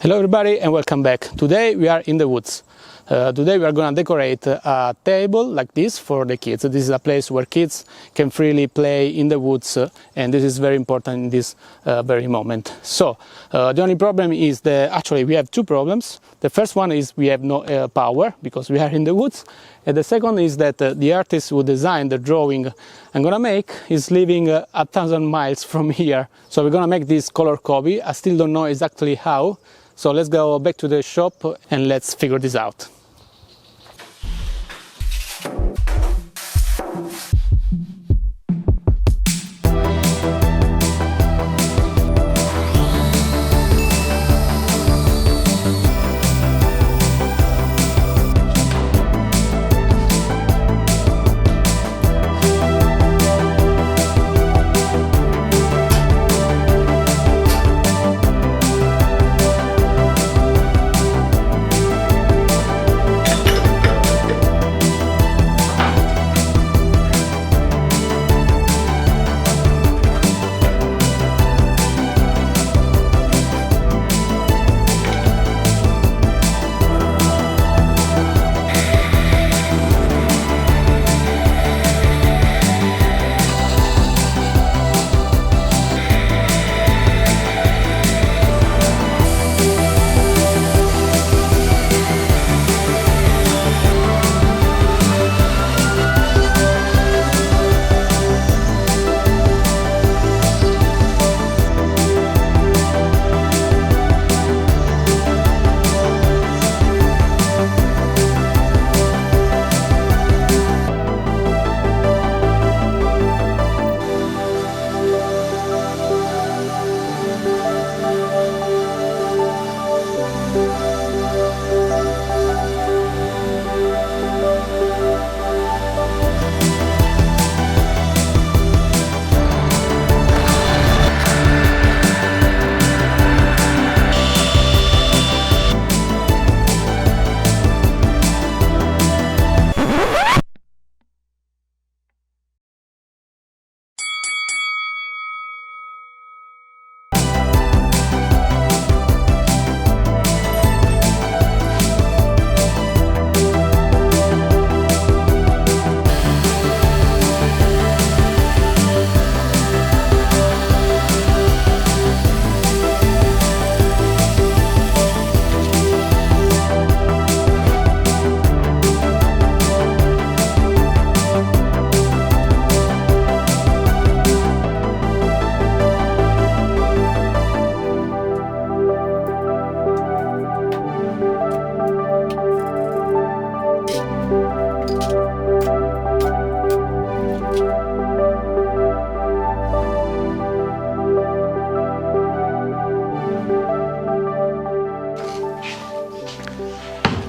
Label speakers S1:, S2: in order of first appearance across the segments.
S1: Hello everybody and welcome back. Today we are in the woods. Today we are going to decorate a table like this for the kids. This is a place where kids can freely play in the woods and this is very important in this very moment. So the only problem is that actually we have two problems. The first one is we have no power because we are in the woods, and the second is that the artist who designed the drawing I'm gonna make is living 1,000 miles from here. So we're gonna make this color copy. I still don't know exactly how. So let's go back to the shop and let's figure this out.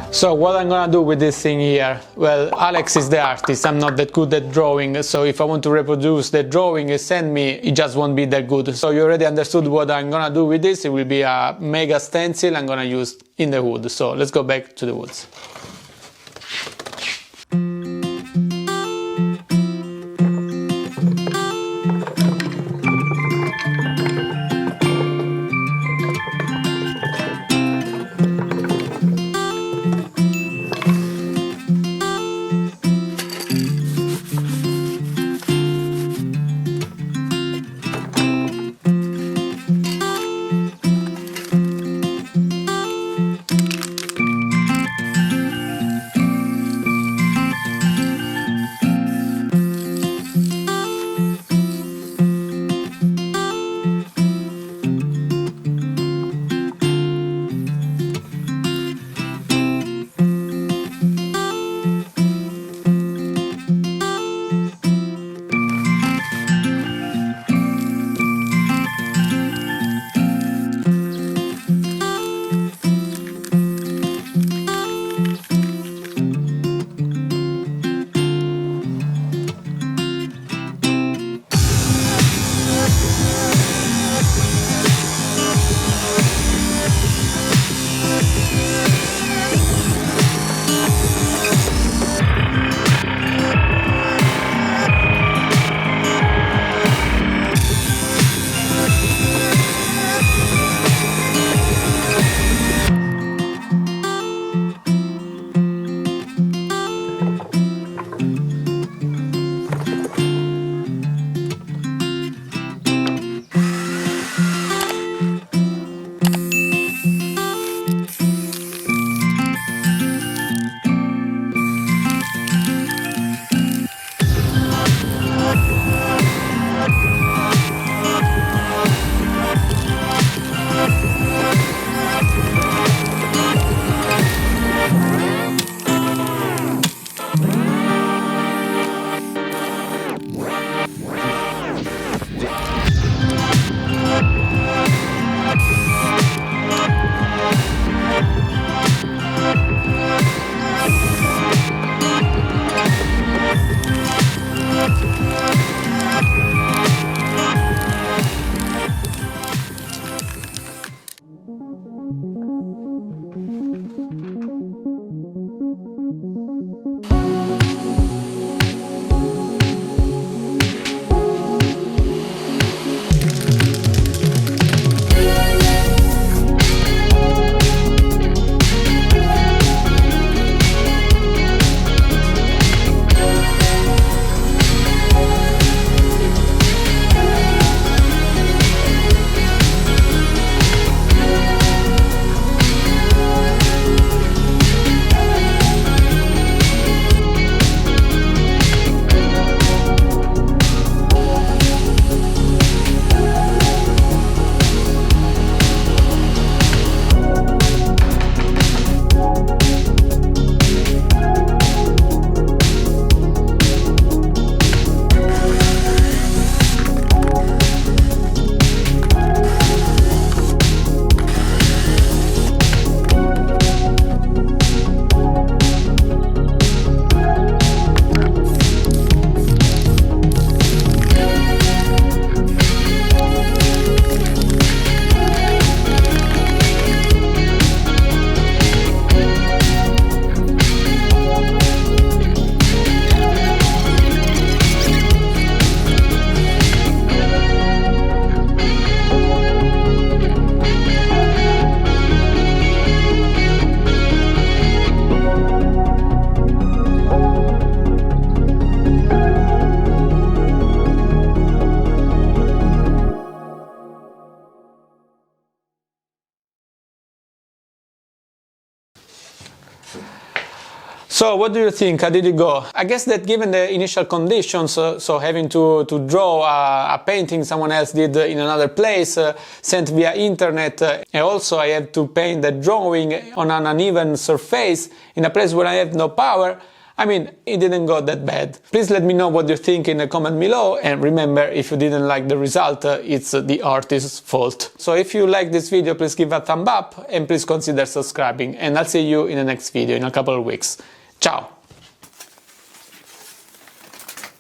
S1: So what I'm gonna do with this thing here? Well, Alex is the artist, I'm not that good at drawing, so if I want to reproduce the drawing he sent me, it just won't be that good. So you already understood what I'm gonna do with this. It will be a mega stencil I'm gonna use in the wood. So let's go back to the woods. So what do you think? How did it go? I guess that given the initial conditions, so having to draw a painting someone else did in another place, sent via internet, and also I have to paint the drawing on an uneven surface in a place where I have no power, I mean, it didn't go that bad. Please let me know what you think in the comment below, and remember, if you didn't like the result, it's the artist's fault. So if you like this video, please give a thumb up and please consider subscribing, and I'll see you in the next video in a couple of weeks. Ciao!